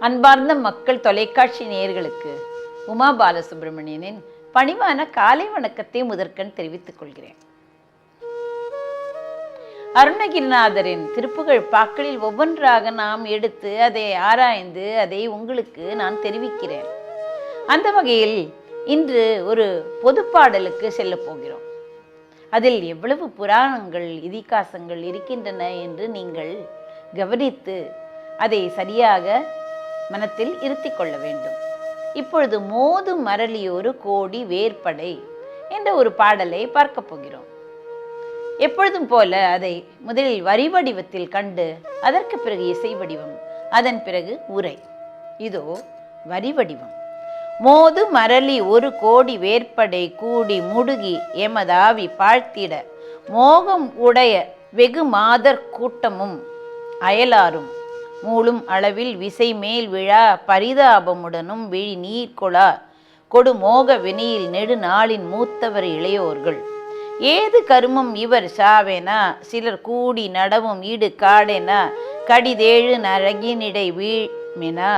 அன்பார்ந்த மக்கள் தொலைக்காட்சி நேயர்களுக்கு உமா பாலசுப்ரமணியனின் பணிவான காலை வணக்கத்தை முதற்கண் தெரிவித்துக் கொள்கிறேன். அருணகிரிநாதரின் திருப்புகழ் பாக்களில் ஒவ்வொன்றாக நாம் எடுத்து அதை ஆராய்ந்து அதை உங்களுக்கு நான் தெரிவிக்கிறேன். அந்த வகையில் இன்று ஒரு பொது பாடலுக்கு செல்ல போகிறோம். அதில் எவ்வளவு புராணங்கள் இதிகாசங்கள் இருக்கின்றன என்று நீங்கள் கவனித்து அதை சரியாக மனத்தில் இருத்தி கொள்ள வேண்டும். இப்பொழுது மோது மரளியொரு கோடி வேற்படை என்ற ஒரு பாடலை பார்க்க போகிறோம். எப்பொழுதும் போல அதை முதலில் வரி வடிவத்தில் கண்டு அதற்கு பிறகு இசை வடிவம், அதன் பிறகு உரை. இதோ வரி வடிவம். மோது மரளி ஒரு கோடி வேற்படை கூடி முடுகி எமதாவி பாழ்த்திட மோகம் உடைய வெகு மாதர் கூட்டமும் அயலாரும் மூளும் அளவில் விசை மேல் விழா பரிதாபமுடனும் விழி நீர்கொளா கொடு மோக வினையில் நெடுநாளின் மூத்தவர் இளையோர்கள் ஏது கருமம் இவர் சாவேனா சிலர் கூடி நடவும் ஈடு காடெனா கடிதேழு நரகினிடை வீழ்மெனா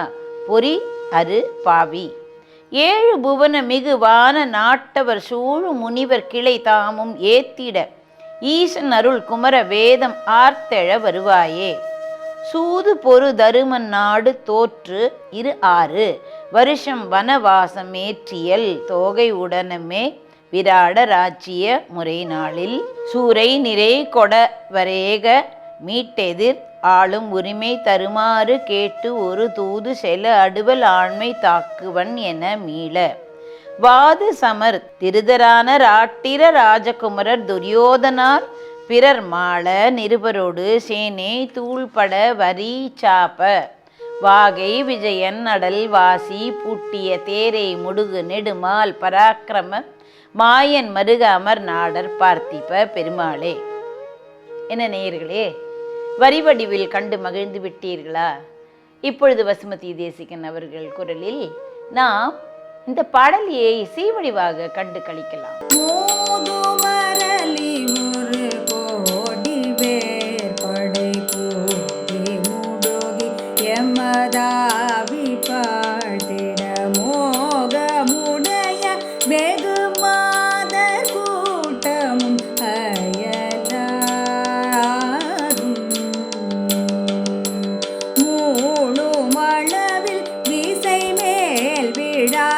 பொறி அரு பாவி ஏழு புவன மிகுவான நாட்டவர் சூழு முனிவர் கிளை தாமும் ஏத்திட ஈசன் அருள் குமர வேதம் ஆர்த்தெழ வருவாயே சூது பொரு தருமன் நாடு தோற்று 6 வருஷம் வனவாசம் ஏற்றியல் தோகை உடனமே விராட ராஜ்ய முறை நாளில் சூரை நிறை கொடவரேக மீட்டெதிர் ஆளும் உரிமை தருமாறு கேட்டு ஒரு தூது செல அடுவல் ஆண்மை தாக்குவன் என மீள வாது சமர் திருதரான ராட்டிர ராஜகுமரர் துரியோதனார் பிறர் மாள நிருபரோடு சேனை தூள்பட வரி சாப்ப வாகை விஜயன் அடல் வாசி பூட்டிய தேரை முடுகு நெடுமால் பராக்கிரம மாயன் மருக அமர் நாடர் பார்த்திப பெருமாளே. என்ன நேயர்களே, வரி வடிவில் கண்டு மகிழ்ந்து விட்டீர்களா? இப்பொழுது வசுமதி தேசிகன் அவர்கள் குரலில் நாம் இந்த பாடலியை இசை வடிவாக கண்டு கழிக்கலாம். எமதாவி பாழ்த்திட மோகமுடைய வெகு மாதர் கூட்டமும் அயலாரும் மூளும் அளவில் விசை மேல் விழா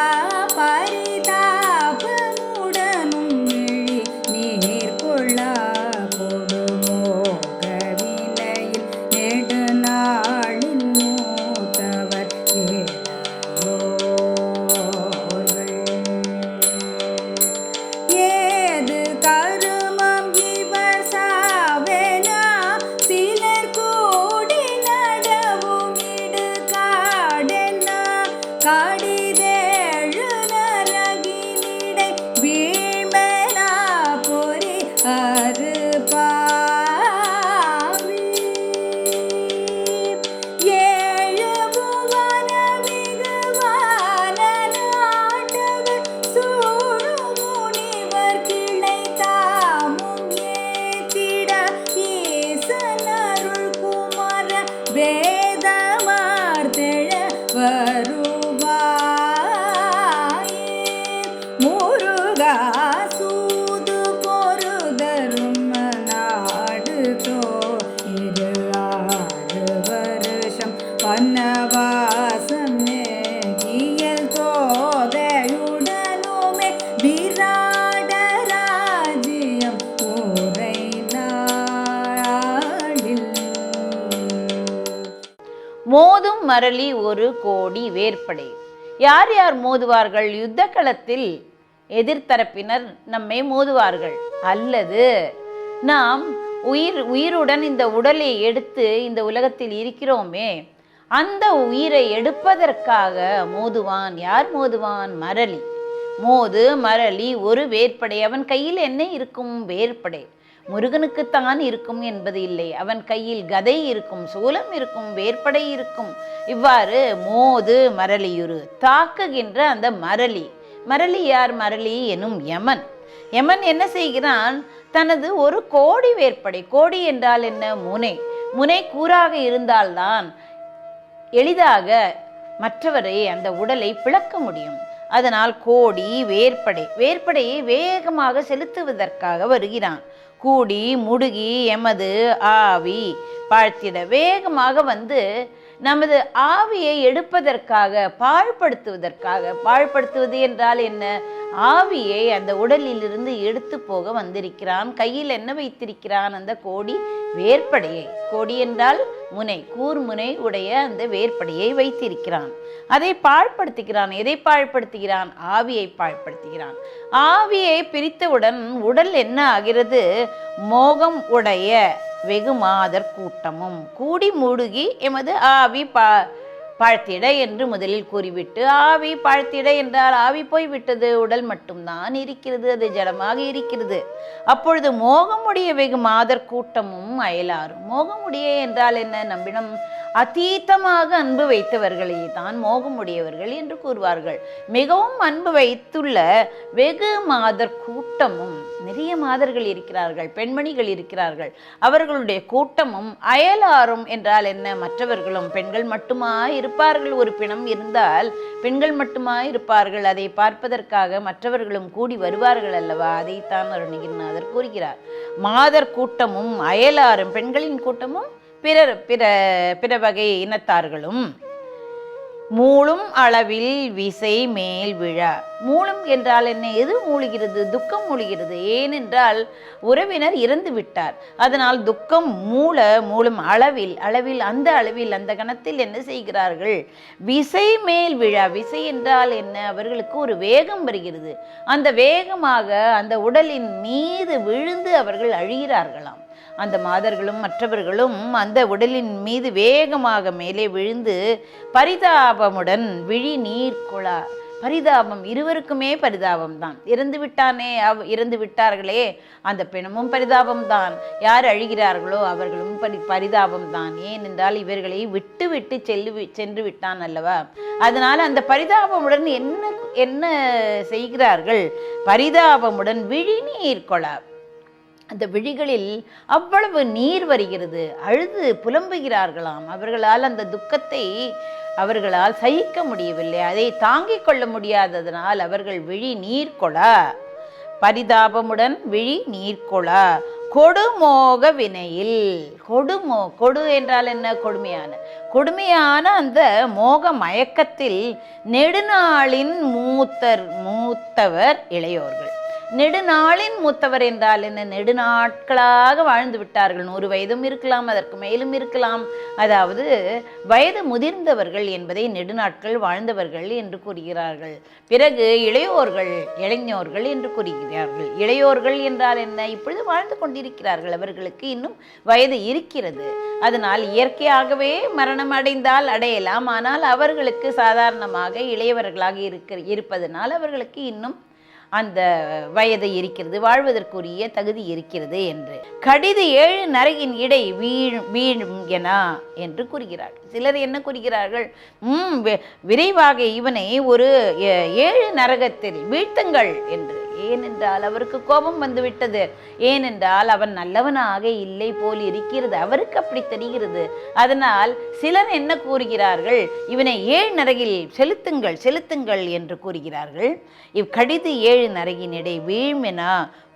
பரிதாபமுடனும் விழி நீர்கொள்ளா கொடுமோக வினையில் நெடுநாளின் கடிதேழு நரகினிடை வீழ்மெனா பொறி அரு பாவி ஏழு புவன மிகுவான நாட்டவர் சூழு முனிவர் கிளை தாமும் ஏத்திட ஈசன் அருள் குமர வேதமார்த்தெழ வரு முருகா சூது பொருதரும் நாடு தோறு 6 வருஷம் வனவாசம் நேகியல் தோதையுடனுமே விராட ராஜ்யம் உரை நாளில் மோதும் மரளி ஒரு கோடி வேற்படை. யார் யார் மோதுவார்கள்? யுத்த களத்தில் எதிர்த்தரப்பினர் நம்மை மோதுவார்கள், அல்லது நாம் உயிருடன் இந்த உடலை எடுத்து இந்த உலகத்தில் இருக்கிறோமே, அந்த உயிரை எடுப்பதற்காக மோதுவான். யார் மோதுவான்? மரளி. மோது மரளி ஒரு வேற்படை. அவன் கையில் என்ன இருக்கும்? வேற்படை. முருகனுக்குத்தான் இருக்கும் என்பது இல்லை. அவன் கையில் கதை இருக்கும், சூலம் இருக்கும், வேற்படை இருக்கும். இவ்வாறு மோது மரளியுரு தாக்குகின்ற அந்த மரளி. மரளி யார்? மரளி எனும் யமன். யமன் என்ன செய்கிறான்? தனது ஒரு கோடி வேற்படை. கோடி என்றால் என்ன? முனை. முனை கூறாக இருந்தால்தான் எளிதாக மற்றவரை அந்த உடலை பிளக்க முடியும். அதனால் கோடி வேற்படையை வேகமாக செலுத்துவதற்காக வருகிறான். கூடி முடுகி எமது ஆவி பாழ்த்திட வேகமாக வந்து நமது ஆவியை எடுப்பதற்காக, பாழ்படுத்துவது என்றால் என்ன? ஆவியை அந்த உடலிலிருந்து எடுத்து போக வந்திருக்கிறான். கையில் என்ன வைத்திருக்கிறான்? அந்த கோடி வேற்படையை. கோடி என்றால் முனை, கூர்முனை உடைய அந்த வேற்படையை வைத்திருக்கிறான். அதை பாழ்படுத்துகிறான். எதை பாழ்படுத்துகிறான்? ஆவியை பாழ்படுத்துகிறான். ஆவியை பிரித்தவுடன் உடல் என்ன ஆகிறது? மோகம் உடைய வெகுமாதர் கூட்டமும் கூடி மூடுகி எமது ஆவி பாழ்த்திட என்று முதலில் கூறிவிட்டு, ஆவி பாழ்த்திட என்றால் ஆவி போய்விட்டது, உடல் மட்டும்தான் இருக்கிறது, அது ஜடமாக இருக்கிறது. அப்பொழுது மோகமுடைய வெகு மாதர் கூட்டமும் அயலாரும். மோகமுடைய என்றால் என்ன? நம்மிடம் அதீதமாக அன்பு வைத்தவர்களே தான் மோகமுடையவர்கள் என்று கூறுவார்கள். மிகவும் அன்பு வைத்துள்ள வெகு மாதர் கூட்டமும், நிறைய மாதர்கள் இருக்கிறார்கள், பெண்மணிகள் இருக்கிறார்கள், அவர்களுடைய கூட்டமும் அயலாரும் என்றால் என்ன? மற்றவர்களும். பெண்கள் மட்டுமா இருப்பார்கள்? ஒரு பிணம் இருந்தால் பெண்கள் மட்டுமா இருப்பார்கள்? அதை பார்ப்பதற்காக மற்றவர்களும் கூடி வருவார்கள் அல்லவா? அதைத்தான் அருணகிரிநாதர் கூறுகிறார். மாதர் கூட்டமும் அயலாரும், பெண்களின் கூட்டமும் பிற வகை இனத்தார்களும் மூளும் அளவில் விசை மேல் விழா. மூளும் என்றால் என்ன? எது மூழ்கிறது? துக்கம் மூழ்கிறது. ஏனென்றால் உறவினர் இறந்து விட்டார். அதனால் துக்கம் மூளும் அளவில் அந்த கணத்தில் என்ன செய்கிறார்கள்? விசை மேல் விழா. விசை என்றால் என்ன? அவர்களுக்கு ஒரு வேகம் வருகிறது. அந்த வேகமாக அந்த உடலின் மீது விழுந்து அவர்கள் அழிகிறார்களாம். அந்த மாதர்களும் மற்றவர்களும் அந்த உடலின் மீது வேகமாக மேலே விழுந்து பரிதாபமுடன் விழி நீர் கொளா. பரிதாபம், இருவருக்குமே பரிதாபம் தான். இறந்து விட்டார்களே, அந்த பிணமும் பரிதாபம்தான். யார் அழுகிறார்களோ அவர்களும் பரிதாபம்தான். ஏனென்றால் இவர்களை விட்டு சென்று விட்டான் அல்லவா? அதனால் அந்த பரிதாபமுடன் என்ன செய்கிறார்கள்? பரிதாபமுடன் விழி நீர் கொளா. அந்த விழிகளில் அவ்வளவு நீர் வருகிறது. அழுது புலம்புகிறார்களாம். அவர்களால் அந்த துக்கத்தை அவர்களால் சகிக்க முடியவில்லை. அதை தாங்கிக் கொள்ள முடியாததனால் அவர்கள் விழி நீர்கொளா. பரிதாபமுடன் விழி நீர்கொளா. கொடுமோக வினையில். கொடு என்றால் என்ன? கொடுமையான அந்த மோக மயக்கத்தில் நெடுநாளின் மூத்தவர் இளையோர்கள். நெடுநாளின் மூத்தவர் என்றால் என்ன? நெடுநாட்களாக வாழ்ந்து விட்டார்கள். 100 வயதும் இருக்கலாம், அதற்கு மேலும் இருக்கலாம். அதாவது வயது முதிர்ந்தவர்கள் என்பதை நெடுநாட்கள் வாழ்ந்தவர்கள் என்று கூறுகிறார்கள். பிறகு இளைஞர்கள் என்று கூறுகிறார்கள். இளையோர்கள் என்றால் என்ன? இப்பொழுது வாழ்ந்து கொண்டிருக்கிறார்கள். அவர்களுக்கு இன்னும் வயது இருக்கிறது. அதனால் இயற்கையாகவே மரணம் அடையலாம். ஆனால் அவர்களுக்கு சாதாரணமாக இளையவர்களாக இருப்பதனால் அவர்களுக்கு இன்னும் அந்த வயது இருக்கிறது, வாழ்வதற்குரிய தகுதி இருக்கிறது என்று. கடிது 7 நரகின் இடை வீழும் என என்று கூறுகிறார்கள். சிலர் என்ன கூறுகிறார்கள்? விரைவாக இவனை ஒரு 7 நரகத்தில் வீழ்த்துங்கள் என்று. ஏனென்றால் அவருக்கு கோபம் வந்துவிட்டது. ஏனென்றால் அவன் நல்லவனாக இல்லை போல் இருக்கிறது, அவருக்கு அப்படி தெரிகிறது. அதனால் சிலர் என்ன கூறுகிறார்கள்? இவனை 7 நரகில் செலுத்துங்கள் என்று கூறுகிறார்கள். இக்கடிது 7 நரகினிடை வீழ்மென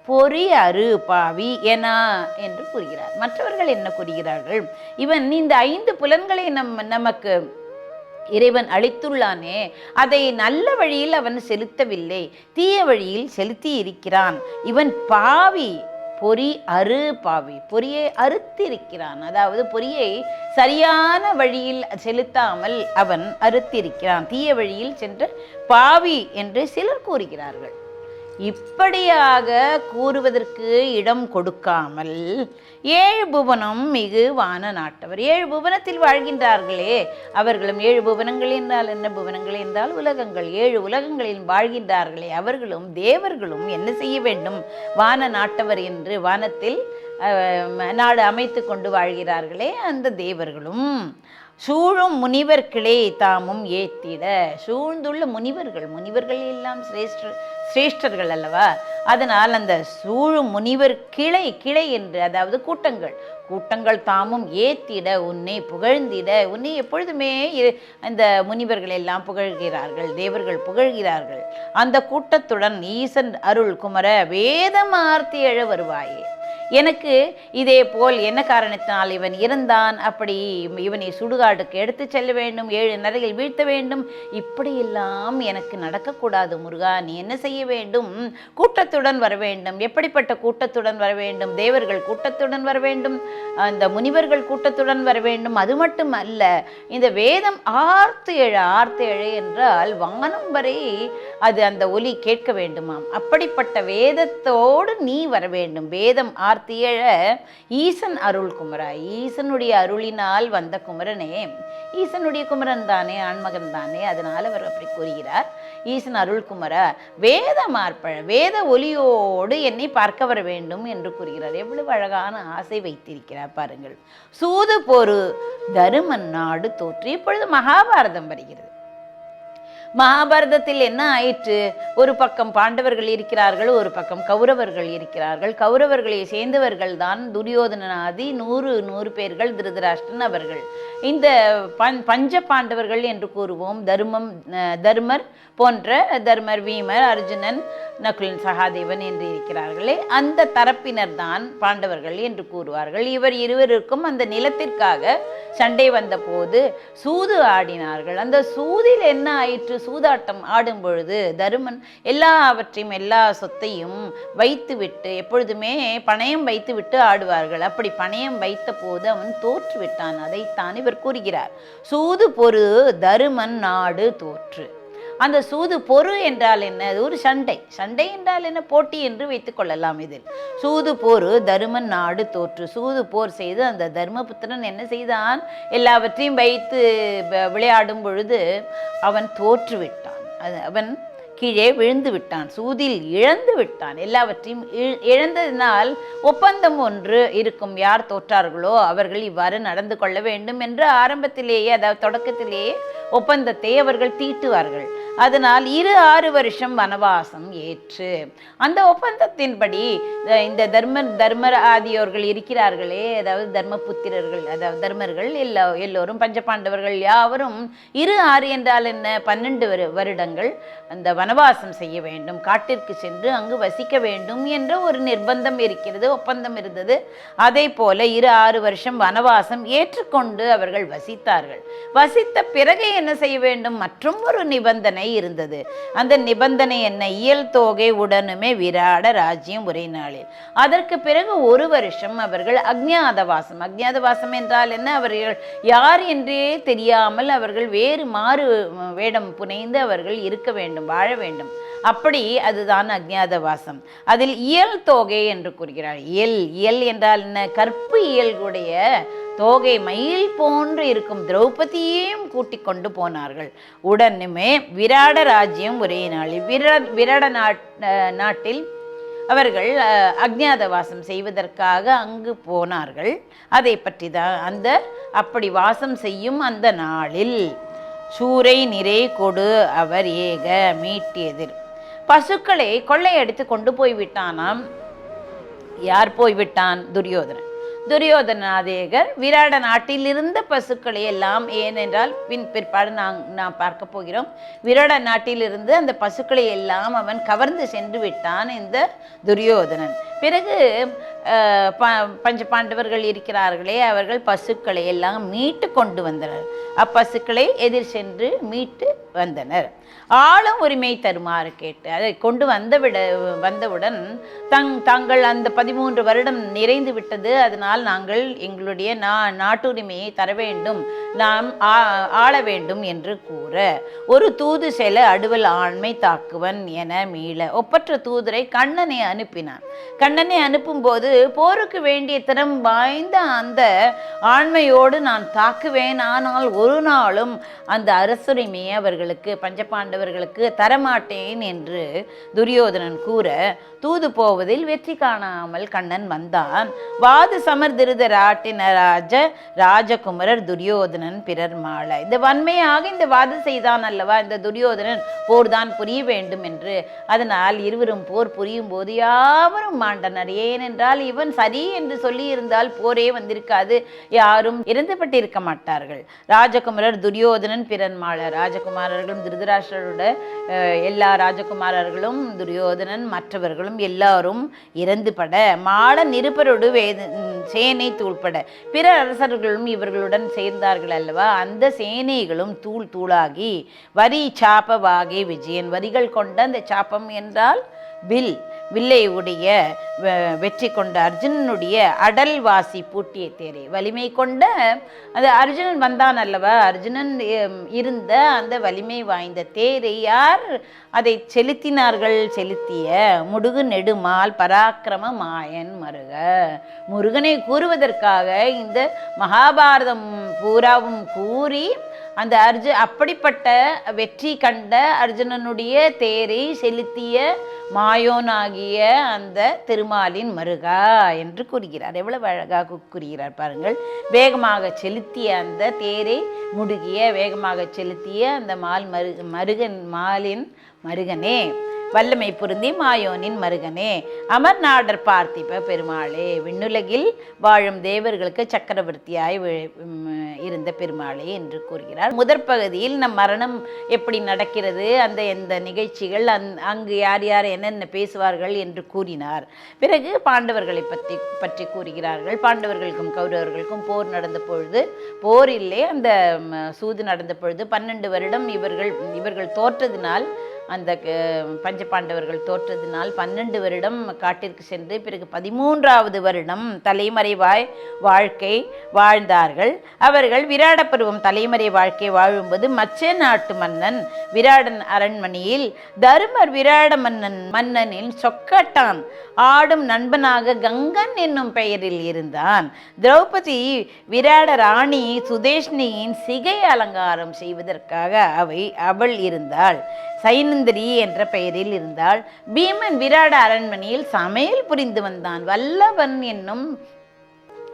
பொறி அரு பாவி என என்று கூறுகிறார். மற்றவர்கள் என்ன கூறுகிறார்கள்? இவன் இந்த 5 புலன்களை நமக்கு இறைவன் அளித்துள்ளானே, அதை நல்ல வழியில் அவன் செலுத்தவில்லை, தீய வழியில் செலுத்தி இருக்கிறான். இவன் பாவி, பொறியை அறுத்திருக்கிறான். அதாவது பொறியை சரியான வழியில் செலுத்தாமல் அவன் அறுத்திருக்கிறான். தீய வழியில் சென்ற பாவி என்று சிலர் கூறுகிறார்கள். இப்படியாக கூறுவதற்கு இடம் கொடுக்காமல் 7 புவனம் மிகு வான நாட்டவர், 7 புவனத்தில் வாழ்கின்றார்களே அவர்களும், 7 புவனங்கள் என்றால் என்ன? புவனங்கள் என்றால் உலகங்கள். 7 உலகங்களில் வாழ்கின்றார்களே அவர்களும் தேவர்களும் என்ன செய்ய வேண்டும்? வான நாட்டவர் என்று வானத்தில் நாடு அமைத்து கொண்டு வாழ்கிறார்களே அந்த தேவர்களும் சூழும் முனிவர் கிளை தாமும் ஏத்திட. சூழ்ந்துள்ள முனிவர்கள் எல்லாம் சிரேஷ்டர்கள் அல்லவா? அதனால் அந்த சூழும் முனிவர் கிளை என்று, அதாவது கூட்டங்கள் தாமும் ஏத்திட உன்னை புகழ்ந்திட உன்னை எப்பொழுதுமே அந்த முனிவர்கள் எல்லாம் புகழ்கிறார்கள், தேவர்கள் புகழ்கிறார்கள். அந்த கூட்டத்துடன் ஈசன் அருள் குமர வேதமார்த்தி எழ வருவாயே. எனக்கு இதே போல் என்ன காரணத்தினால் இவன் இருந்தான், அப்படி இவனை சுடுகாட்டுக்கு எடுத்து செல்ல வேண்டும், 7 நரகில் வீழ்த்த வேண்டும், இப்படியெல்லாம் எனக்கு நடக்கக்கூடாது முருகா. நீ என்ன செய்ய வேண்டும்? கூட்டத்துடன் வர வேண்டும். எப்படிப்பட்ட கூட்டத்துடன் வர வேண்டும்? தேவர்கள் கூட்டத்துடன் வர வேண்டும், அந்த முனிவர்கள் கூட்டத்துடன் வர வேண்டும். அது மட்டும் அல்ல, இந்த வேதம் ஆர்த்து எழ என்றால் வானம் வரை அது அந்த ஒலி கேட்க வேண்டுமாம். அப்படிப்பட்ட வேதத்தோடு நீ வர வேண்டும். வேதம் ஆர்த்தியழ ஈசன் அருள் குமரா. ஈசனுடைய அருளினால் வந்த குமரனே, ஈசனுடைய குமரன் தானே, ஆண்மகன் தானே, அதனால் அவர் அப்படி கூறுகிறார். ஈசன் அருள் குமரா வேத மார்பழ வேத ஒலியோடு என்னை பார்க்க வர வேண்டும் என்று கூறுகிறார். எவ்வளவு அழகான ஆசை வைத்திருக்கிறார் பாருங்கள். சூது பொறு தருமன் நாடு தோற்று. இப்பொழுது மகாபாரதம் வருகிறது. மகாபாரதத்தில் என்ன ஆயிற்று? ஒரு பக்கம் பாண்டவர்கள் இருக்கிறார்கள், ஒரு பக்கம் கௌரவர்கள் இருக்கிறார்கள். கௌரவர்களை சேர்ந்தவர்கள் தான் துரியோதனாதி 100 பேர்கள், திருதராஷ்டிரன் அவர்கள். இந்த பஞ்ச பாண்டவர்கள் என்று கூறுவோம். தர்மர் போன்ற தர்மர், வீமர், அர்ஜுனன், நகுலன், சகாதேவன் என்று இருக்கிறார்களே, அந்த தரப்பினர் தான் பாண்டவர்கள் என்று கூறுவார்கள். இவர் இருவருக்கும் அந்த நிலத்திற்காக சண்டை வந்த போது சூது ஆடினார்கள். அந்த சூதில் என்ன ஆயிற்று? சூதாட்டம் ஆடும் பொழுது தருமன் எல்லாவற்றையும் எல்லா சொத்தையும் வைத்துவிட்டு, எப்பொழுதுமே பணயம் வைத்துவிட்டு ஆடுவார்கள். அப்படி பணயம் வைத்த போது அவன் தோற்று விட்டான். அதைத்தான் இவர் கூறுகிறார். சூது பொறு தருமன் நாடு தோற்று. அந்த சூது பொறு என்றால் என்ன? அது ஒரு சண்டை. சண்டை என்றால் என்ன? போட்டி என்று வைத்துக் கொள்ளலாம். இதில் சூது பொறு தருமன் நாடு தோற்று. சூது போர் செய்து அந்த தர்மபுத்திரன் என்ன செய்தான்? எல்லாவற்றையும் வைத்து விளையாடும் பொழுது அவன் தோற்று விட்டான். அவன் கீழே விழுந்து விட்டான், சூதில் இழந்து விட்டான். எல்லாவற்றையும் இழந்ததினால் ஒப்பந்தம் ஒன்று இருக்கும். யார் தோற்றார்களோ அவர்கள் இவ்வாறு நடந்து கொள்ள வேண்டும் என்று ஆரம்பத்திலேயே, அதாவது தொடக்கத்திலேயே ஒப்பந்தத்தை அவர்கள் தீட்டுவார்கள். அதனால் 6 வருஷம் வனவாசம் ஏற்று அந்த ஒப்பந்தத்தின்படி இந்த தர்மர் ஆதியோர்கள் இருக்கிறார்களே, அதாவது தர்மபுத்திரர்கள், அதாவது தர்மர்கள் எல்லோரும் பஞ்சபாண்டவர்கள் யாவரும் 6 என்றால் என்ன? 12 வருடங்கள் அந்த வனவாசம் செய்ய வேண்டும், காட்டிற்கு சென்று அங்கு வசிக்க வேண்டும் என்ற ஒரு நிர்பந்தம் இருக்கிறது, ஒப்பந்தம் இருந்தது. அதே போல 6 வருஷம் வனவாசம் ஏற்றுக்கொண்டு அவர்கள் வசித்தார்கள். வசித்த பிறகு என்ன செய்ய வேண்டும்? மற்றும் ஒரு நிபந்தனை இருந்தது. அந்த நிபந்தனை என்ன? இயல் தோகை உடனுமே விராட ராஜ்யம் ஒரே நாளில். அதற்கு பிறகு 1 வருஷம் அவர்கள் அக்ஞாதவாசம். அக்ஞாதவாசம் என்றால் என்ன? அவர்கள் யார் என்றே தெரியாமல் அவர்கள் மாறு வேடம் புனைந்து அவர்கள் இருக்க வேண்டும், வாழ வேண்டும். அப்படி அதுதான் அக்ஞாதவாசம். அதில் இயல் தோகை என்று கூறுகிறார். இயல் என்றால் என்ன? கற்பு இயல்குடைய தோகை மயில் போன்று இருக்கும் திரௌபதியையும் கூட்டிக் கொண்டு போனார்கள். உடனுமே விராட ராஜ்யம் ஒரே நாளில். விராட நாட்டில் அவர்கள் அக்ஞாதவாசம் செய்வதற்காக அங்கு போனார்கள். அதை பற்றி தான் அப்படி வாசம் செய்யும் அந்த நாளில் சூரை நிறை கொடு அவர் ஏக மீட்டியதில். பசுக்களை கொள்ளையடித்து கொண்டு போய்விட்டானாம். யார் போய்விட்டான்? துரியோதனாதேகர் விராட நாட்டில் இருந்த பசுக்களை எல்லாம், ஏனென்றால் பிற்பாடு நாம் பார்க்க போகிறோம், விராட நாட்டிலிருந்து அந்த பசுக்களை எல்லாம் அவன் கவர்ந்து சென்று விட்டான் இந்த துரியோதனன். பிறகு பஞ்ச பாண்டவர்கள் இருக்கிறார்களே, அவர்கள் பசுக்களை எல்லாம் மீட்டு கொண்டு வந்தனர். அப்பசுக்களை எதிர் சென்று மீட்டு வந்தனர். ஆளும் உரிமை தருமாறு கேட்டு அதை கொண்டு வந்தவுடன் தாங்கள் அந்த 13 வருடம் நிறைந்து விட்டது, அதனால் நாங்கள் எங்களுடைய நாட்டுரிமையை தர வேண்டும், நாம் ஆள வேண்டும் என்று கூற, ஒரு தூது செல அடுவல் ஆண்மை தாக்குவன் என மீள ஒப்பற்ற தூதரை கண்ணனை அனுப்பினான். கண்ணனை அனுப்பும் போது போருக்கு வேண்டிய திறம் வாய்ந்த அந்த ஆண்மையோடு நான் தாக்குவேன், ஆனால் ஒரு நாளும் அந்த அரசுரிமையை அவர்கள் இவர்களுக்கு பஞ்சபாண்டவர்களுக்கு தரமாட்டேன் என்று துரியோதனன் கூற தூது போவதில் வெற்றி காணாமல் கண்ணன் வந்தான். வாது சமர்திருத ராட்டின ராஜகுமரர் துரியோதனன் பிறர் மாள. இந்த வன்மையாக இந்த வாது செய்தான் அல்லவா இந்த துரியோதனன், போர்தான் புரிய வேண்டும் என்று. அதனால் இருவரும் போர் புரியும் போது யாவரும் மாண்டனர். ஏனென்றால் இவன் சரி என்று சொல்லி இருந்தால் போரே வந்திருக்காது, யாரும் இறந்துபட்டிருக்க மாட்டார்கள். ராஜகுமரர் துரியோதனன் பிறர் மாள. ராஜகுமாரர்களும் திருதராஷ்டிரரோட எல்லா ராஜகுமாரர்களும் துரியோதனன் மற்றவர்களும் எல்லாரும் இறந்துபட மாள நிருபரோடு சேனை தூள்பட. பிற அரசர்களும் இவர்களுடன் சேர்ந்தார்கள் அல்லவா, அந்த சேனைகளும் தூள் தூளாகி வரி சாப்பவாகி விஜயன். வரிகள் கொண்ட அந்த சாப்பம் என்றால் வில்லை உடைய வெற்றி கொண்ட அர்ஜுனனுடைய அடல் வாசி பூட்டிய தேரை வலிமை கொண்ட அது அர்ஜுனன் வந்தான் அல்லவா, அர்ஜுனன் இருந்த அந்த வலிமை வாய்ந்த தேரை யார் அதை செலுத்தினார்கள்? செலுத்திய முடுகு நெடுமால் பராக்கிரம மாயன் மருக. முருகனை கூறுவதற்காக இந்த மகாபாரதம் பூராவும் கூறி அந்த அப்படிப்பட்ட வெற்றி கண்ட அர்ஜுனனுடைய தேரை செலுத்திய மாயோனாகிய அந்த திருமாலின் மருகா என்று கூறுகிறார். எவ்வளவு அழகாக கூறுகிறார் பாருங்கள். வேகமாக செலுத்திய அந்த தேரை முடுகிய, வேகமாக செலுத்திய அந்த மாலின் மருகனே, வல்லமை பொருந்தி மாயோனின் மருகனே, அமர்நாடர் பார்த்திப பெருமாளே, விண்ணுலகில் வாழும் தேவர்களுக்கு சக்கரவர்த்தியாய் இருந்த பெருமாளே என்று கூறுகிறார். முதற் பகுதியில் நம் மரணம் எப்படி நடக்கிறது, அந்த எந்த நிகழ்ச்சிகள், அங்கு யார் யார் என்னென்ன பேசுவார்கள் என்று கூறினார். பிறகு பாண்டவர்களை பற்றி கூறுகிறார்கள். பாண்டவர்களுக்கும் கௌரவர்களுக்கும் போர் நடந்த பொழுது, போர் இல்லை அந்த சூது நடந்த பொழுது 12 வருடம் இவர்கள் தோற்றதினால், அந்த பஞ்சபாண்டவர்கள் தோற்றதினால் 12 வருடம் காட்டிற்கு சென்று பிறகு 13வது வருடம் தலைமறைவாய் வாழ்க்கை வாழ்ந்தார்கள். அவர்கள் விராட பருவம் தலைமறை வாழ்க்கை வாழும்போது மச்ச நாட்டு மன்னன் விராடன் அரண்மனையில் தருமர் விராட மன்னனின் சொக்கட்டான் ஆடும் நண்பனாக கங்கன் என்னும் பெயரில் இருந்தான். திரௌபதி விராட ராணி சுதேஷ்ணியின் சிகை அலங்காரம் செய்வதற்காக அவள் இருந்தாள். சைனந்திரி என்ற பெயரில் இருந்தாள். பீமன் விராட அரண்மனையில் சமையல் புரிந்து வந்தான். வல்லவன் என்னும்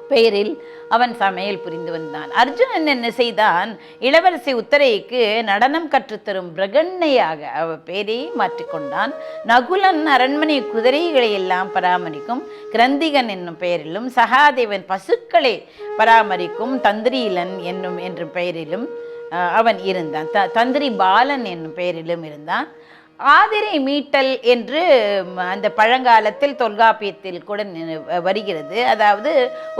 பெயரில் அவன் சமையல் புரிந்து வந்தான். அர்ஜுனன் என்ன செய்தான்? இளவரசி உத்தரைக்கு நடனம் கற்றுத்தரும் பிரகண்ணையாக அவ பெயரை மாற்றிக்கொண்டான். நகுலன் அரண்மனை குதிரைகளை எல்லாம் பராமரிக்கும் கிரந்திகன் என்னும் பெயரிலும், சகாதேவன் பசுக்களை பராமரிக்கும் தந்திரீலன் என்ற பெயரிலும் அவன் இருந்தான். தந்திரி பாலன் என்னும் பெயரிலும் இருந்தான். ஆதிரை மீட்டல் என்று அந்த பழங்காலத்தில் தொல்காப்பியத்தில் கூட வருகிறது. அதாவது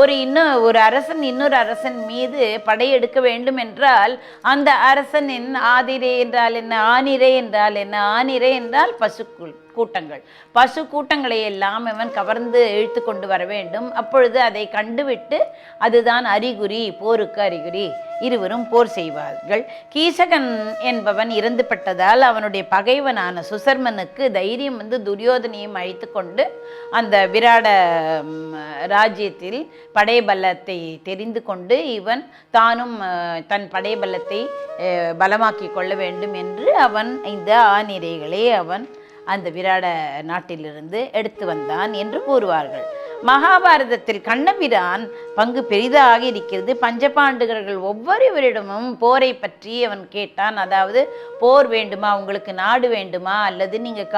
ஒரு அரசன் இன்னொரு அரசன் மீது படையெடுக்க வேண்டும் என்றால் அந்த அரசனின் ஆதிரை என்றால் என்ன, ஆனிரை என்றால் என்ன, ஆனிரை என்றால் பசு கூட்டங்களை எல்லாம் இவன் கவர்ந்து இழுத்து கொண்டு வர வேண்டும். அப்பொழுது அதை கண்டுவிட்டு அதுதான் அறிகுறி, போருக்கு அறிகுறி. இருவரும் போர் செய்வார்கள். கீசகன் என்பவன் இறந்துபட்டதால் அவனுடைய பகைவனான சுசர்மனுக்கு தைரியம் வந்து துரியோதனையும் அழைத்து கொண்டு அந்த விராட ராஜ்யத்தில் படைபலத்தை தெரிந்து கொண்டு இவன் தானும் தன் படைபலத்தை பலமாக்கி கொள்ள வேண்டும் என்று அவன் இந்த ஆநிரைகளை அவன் அந்த விராட நாட்டிலிருந்து எடுத்து வந்தான் என்று கூறுவார்கள். மகாபாரதத்தில் கண்ணபிரான் பங்கு பெரிதாக இருக்கிறது. பஞ்சபாண்டவர்கள் ஒவ்வொருவரிடமும் போரை பற்றி அவன் கேட்டான். அதாவது போர் வேண்டுமா, உங்களுக்கு நாடு வேண்டுமா, அல்லது நீங்கள்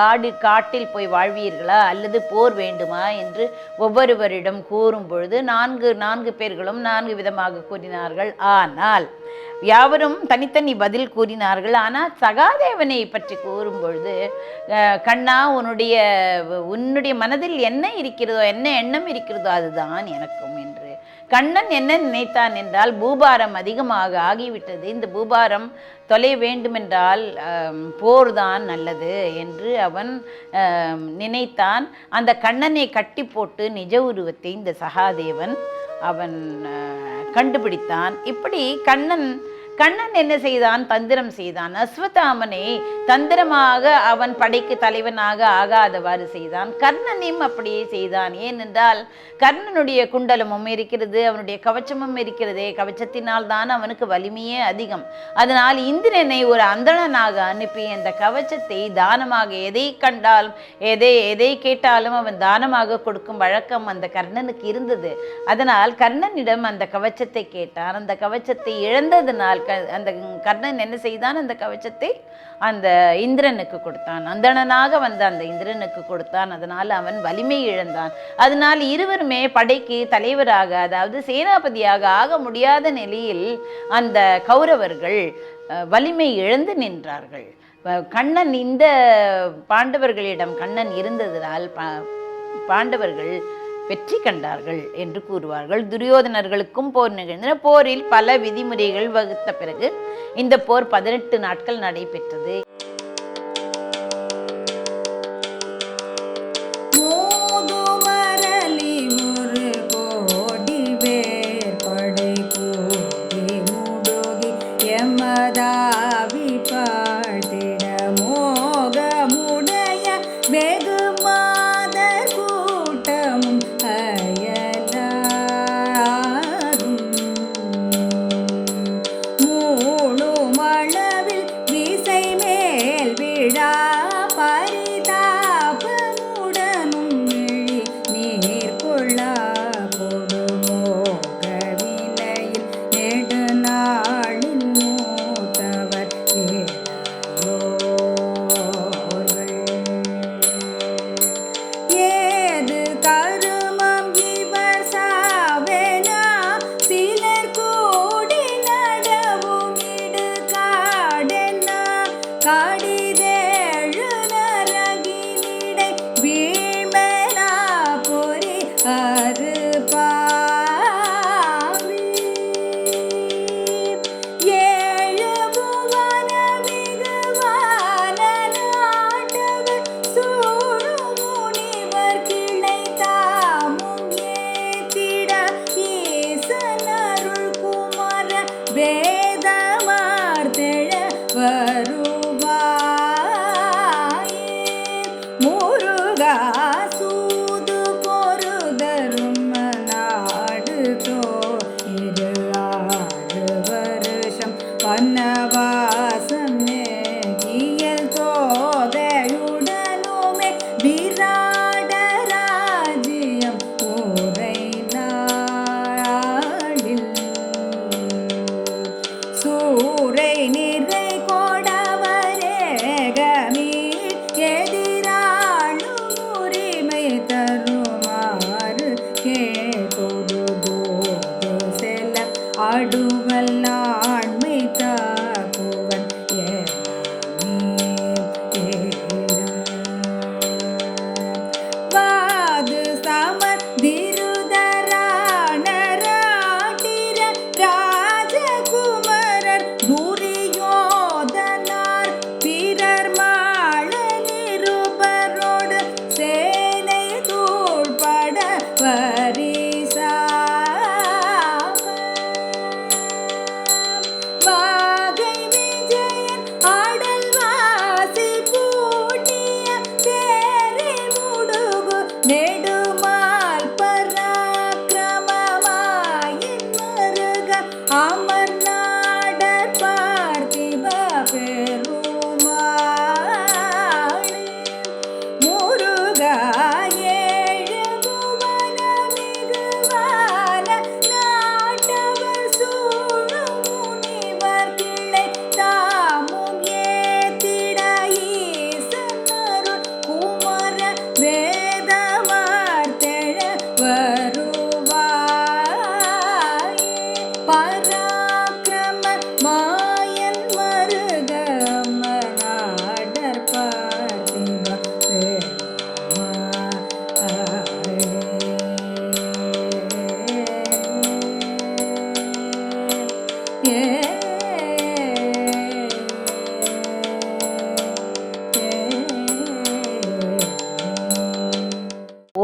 காட்டில் போய் வாழ்வீர்களா, அல்லது போர் வேண்டுமா என்று ஒவ்வொருவரிடம் கூறும் பொழுது நான்கு பேர்களும் 4 விதமாக கூறினார்கள். ஆனால் யாவரும் தனித்தனி பதில் கூறினார்கள். ஆனால் சகாதேவனை பற்றி கூறும் பொழுது, கண்ணா, உன்னுடைய மனதில் என்ன இருக்கிறதோ, என்ன எண்ணம் இருக்கிறதோ அதுதான் எனக்கும் என்று கண்ணன் என்ன நினைத்தான் என்றால், பூபாரம் அதிகமாக ஆகிவிட்டது, இந்த பூபாரம் தொலை வேண்டுமென்றால் போர்தான் நல்லது என்று அவன் நினைத்தான். அந்த கண்ணனை கட்டி போட்டு நிஜ உருவத்தை இந்த சகாதேவன் அவன் கண்டுபிடித்தான். இப்படி கண்ணன் கண்ணன் என்ன செய்தான்? தந்திரம் செய்தான். அஸ்வத்தாமனை தந்திரமாக அவன் படைக்கு தலைவனாக ஆகாதவாறு செய்தான். கர்ணனையும் அப்படியே செய்தான். ஏனென்றால் கர்ணனுடைய குண்டலமும் இருக்கிறது, அவனுடைய கவச்சமும் இருக்கிறதே. கவச்சத்தினால் தான் அவனுக்கு வலிமையே அதிகம். அதனால் இந்திரனை ஒரு அந்தணனாக அனுப்பி அந்த கவச்சத்தை தானமாக, எதை கண்டாலும் எதை கேட்டாலும் அவன் தானமாக கொடுக்கும் வழக்கம் அந்த கர்ணனுக்கு இருந்தது. அதனால் கர்ணனிடம் அந்த கவச்சத்தை கேட்டான். அந்த கவச்சத்தை இழந்ததனால் அந்த கர்ணன் என்ன செய்தான்? அந்த கவச்சத்தை அந்த இந்திரனுக்கு கொடுத்தான். அந்தணனாக வந்த அந்த இந்திரனுக்கு கொடுத்தான். அதனால் அவன் வலிமை இழந்தான். அதனால் இருவருமே படைக்கு தலைவராக, அதாவது சேனாபதியாக ஆக முடியாத நிலையில் அந்த கௌரவர்கள் வலிமை இழந்து நின்றார்கள். கண்ணன் இந்த பாண்டவர்களிடம் கண்ணன் இருந்ததனால் பாண்டவர்கள் வெற்றி கண்டார்கள் என்று கூறுவார்கள். துரியோதனர்களுக்கும் போர் நிகழ்ந்தன. போரில் பல விதிமுறைகள் வகுத்த பிறகு இந்த போர் 18 நாட்கள் நடைபெற்றது.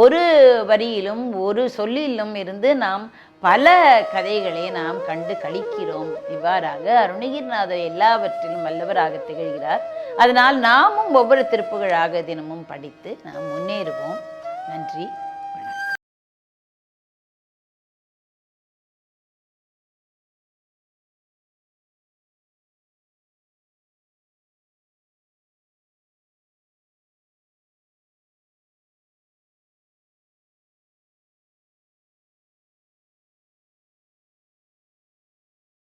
ஒரு வரியிலும் ஒரு சொல்லிலும் இருந்து நாம் பல கதைகளை நாம் கண்டு கழிக்கிறோம். இவ்வாறாக அருணகிரிநாதர் எல்லாவற்றிலும் வல்லவராக திகழ்கிறார். அதனால் நாமும் ஒவ்வொரு திருப்புகழாக தினமும் படித்து நாம் முன்னேறுவோம். நன்றி.